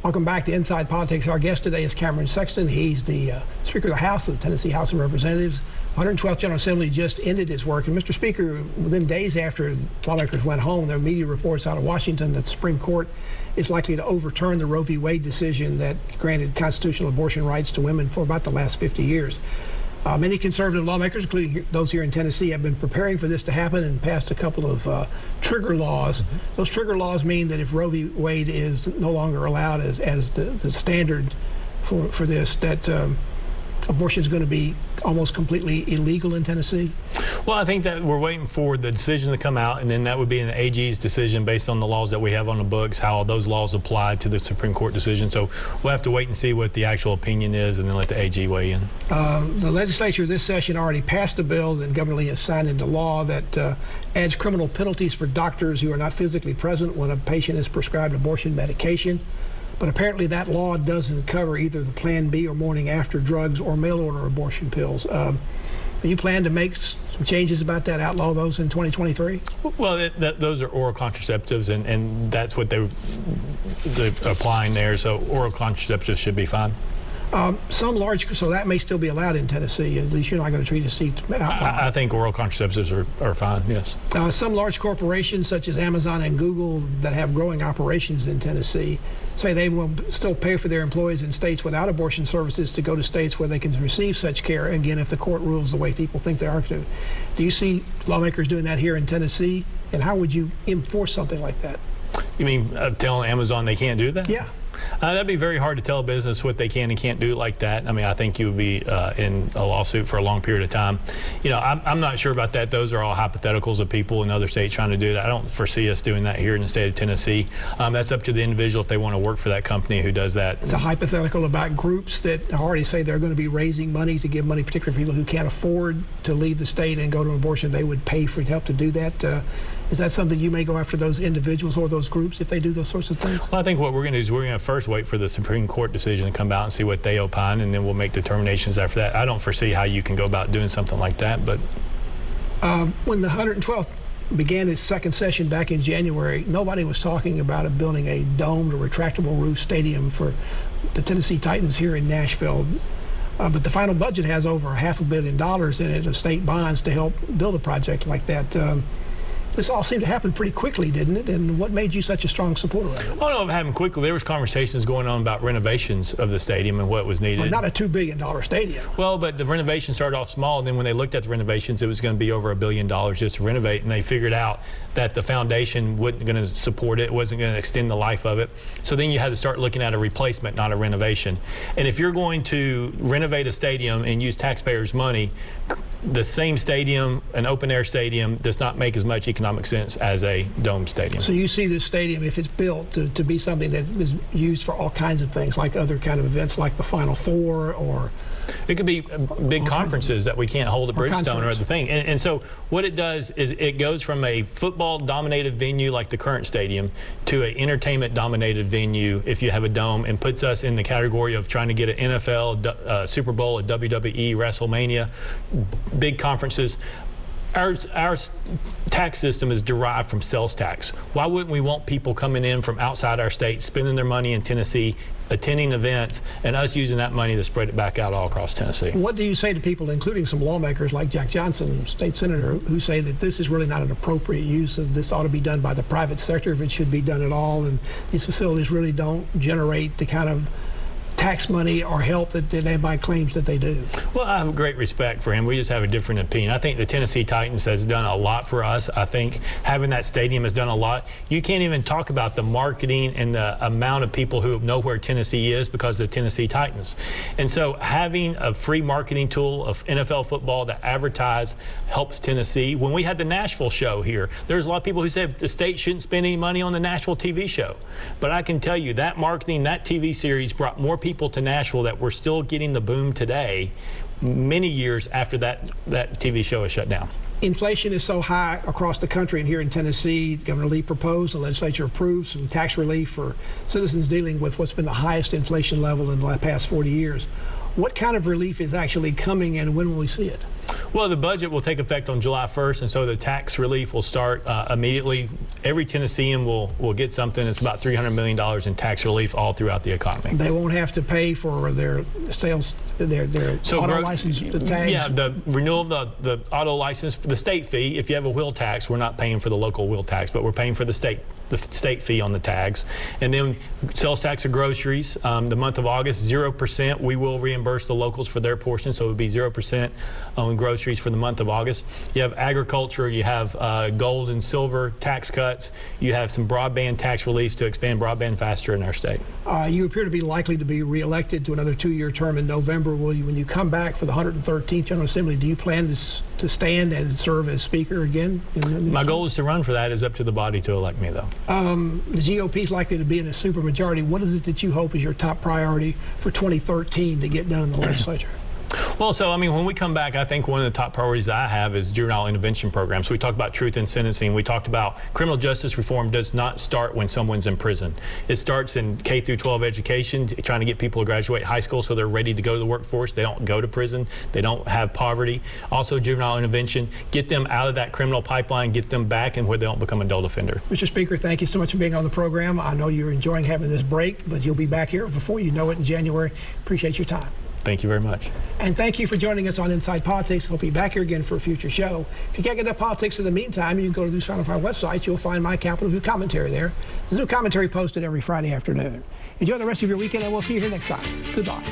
Welcome back to Inside Politics. Our guest today is Cameron Sexton. He's the Speaker of the House of the Tennessee House of Representatives. 112th General Assembly just ended its work. And Mr. Speaker, within days after lawmakers went home, there were media reports out of Washington that the Supreme Court is likely to overturn the Roe v. Wade decision that granted constitutional abortion rights to women for about the last 50 years. Many conservative lawmakers, including those here in Tennessee, have been preparing for this to happen and passed a couple of trigger laws. Those trigger laws mean that if Roe v. Wade is no longer allowed as the standard for this, that abortion is going to be almost completely illegal in Tennessee? Well, I think that we're waiting for the decision to come out, and then that would be an AG's decision based on the laws that we have on the books, how those laws apply to the Supreme Court decision. So we'll have to wait and see what the actual opinion is and then let the AG weigh in. The legislature this session already passed a bill that Governor Lee has signed into law that adds criminal penalties for doctors who are not physically present when a patient is prescribed abortion medication. But apparently that law doesn't cover either the Plan B or morning after drugs or mail-order abortion pills. Do you plan to make some changes about that, outlaw those in 2023? Well, those are oral contraceptives, and that's what they're applying there. So oral contraceptives should be fine. So that may still be allowed in Tennessee. At least you're not going to treat a seat outlaw. I think oral contraceptives are fine, yes. Some large corporations such as Amazon and Google that have growing operations in Tennessee say they will still pay for their employees in states without abortion services to go to states where they can receive such care, again, if the court rules the way people think they are to. Do you see lawmakers doing that here in Tennessee? And how would you enforce something like that? You mean telling Amazon they can't do that? Yeah. That'd be very hard to tell a business what they can and can't do like that. I mean, I think you would be in a lawsuit for a long period of time. You know, I'm not sure about that. Those are all hypotheticals of people in other states trying to do that. I don't foresee us doing that here in the state of Tennessee. That's up to the individual if they want to work for that company who does that. It's a hypothetical about groups that already say they're going to be raising money to give money, particularly people who can't afford to leave the state and go to an abortion. They would pay for help to do that. Is that something you may go after those individuals or those groups if they do those sorts of things? Well, I think what we're going to do is we're going to first wait for the Supreme Court decision to come out and see what they opine, and then we'll make determinations after that. I don't foresee how you can go about doing something like that. But when the 112th began its second session back in January, nobody was talking about building a domed or retractable roof stadium for the Tennessee Titans here in Nashville. But the final budget has over $500 million in it of state bonds to help build a project like that. This all seemed to happen pretty quickly, didn't it? And what made you such a strong supporter of it? Well, no, it happened quickly. There was conversations going on about renovations of the stadium and what was needed. But not a $2 billion stadium. Well, but the renovation started off small, and then when they looked at the renovations, it was going to be over $1 billion just to renovate, and they figured out that the foundation wasn't going to support it, it wasn't going to extend the life of it. So then you had to start looking at a replacement, not a renovation. And if you're going to renovate a stadium and use taxpayers' money, the same stadium, an open-air stadium, does not make as much economic sense as a dome stadium. So you see this stadium, if it's built, to be something that is used for all kinds of things, like other kind of events like the Final Four, or... It could be big conferences that we can't hold at Bridgestone or other thing. And so what it does is it goes from a football-dominated venue like the current stadium to an entertainment-dominated venue if you have a dome, and puts us in the category of trying to get an NFL, Super Bowl, a WWE, WrestleMania, big conferences. Our tax system is derived from sales tax. Why wouldn't we want people coming in from outside our state, spending their money in Tennessee, attending events, and us using that money to spread it back out all across Tennessee? What do you say to people, including some lawmakers like Jack Johnson, state senator, who say that this is really not an appropriate use of this, ought to be done by the private sector if it should be done at all, and these facilities really don't generate the kind of tax money or help that everybody claims that they do? Well, I have great respect for him. We just have a different opinion. I think the Tennessee Titans has done a lot for us. I think having that stadium has done a lot. You can't even talk about the marketing and the amount of people who know where Tennessee is because of the Tennessee Titans. And so having a free marketing tool of NFL football that advertise helps Tennessee. When we had the Nashville show here, there's a lot of people who said the state shouldn't spend any money on the Nashville TV show. But I can tell you that marketing, that TV series brought more people to Nashville that we're still getting the boom today, many years after that TV show is shut down. Inflation is so high across the country, and here in Tennessee, Governor Lee proposed, the legislature approved some tax relief for citizens dealing with what's been the highest inflation level in the past 40 years. What kind of relief is actually coming, and when will we see it? Well, the budget will take effect on July 1st, and so the tax relief will start immediately. Every Tennessean will get something. It's about $300 million in tax relief all throughout the economy. They won't have to pay for their sales, their auto license tags. Yeah, the renewal of the auto license, the state fee. If you have a wheel tax, we're not paying for the local wheel tax, but we're paying for the state fee on the tags. And then sales tax of groceries, the month of August, 0%. We will reimburse the locals for their portion, so it would be 0% on groceries for the month of August. You have agriculture, you have gold and silver tax cuts, you have some broadband tax reliefs to expand broadband faster in our state. You appear to be likely to be reelected to another 2-year term in November. When you come back for the 113th General Assembly, do you plan to stand and serve as Speaker again? My goal is to run for that. It's up to the body to elect me, though. The GOP is likely to be in a supermajority. What is it that you hope is your top priority for 2013 to get done in the legislature? Well, so, I mean, when we come back, I think one of the top priorities I have is juvenile intervention programs. We talked about truth in sentencing. We talked about criminal justice reform does not start when someone's in prison. It starts in K through 12 education, trying to get people to graduate high school so they're ready to go to the workforce. They don't go to prison. They don't have poverty. Also, juvenile intervention, get them out of that criminal pipeline, get them back and where they don't become an adult offender. Mr. Speaker, thank you so much for being on the program. I know you're enjoying having this break, but you'll be back here before you know it in January. Appreciate your time. Thank you very much. And thank you for joining us on Inside Politics. Hope you're back here again for a future show. If you can't get enough politics in the meantime, you can go to the News 505 website. You'll find my Capitol View commentary there. There's a new commentary posted every Friday afternoon. Enjoy the rest of your weekend, and we'll see you here next time. Goodbye.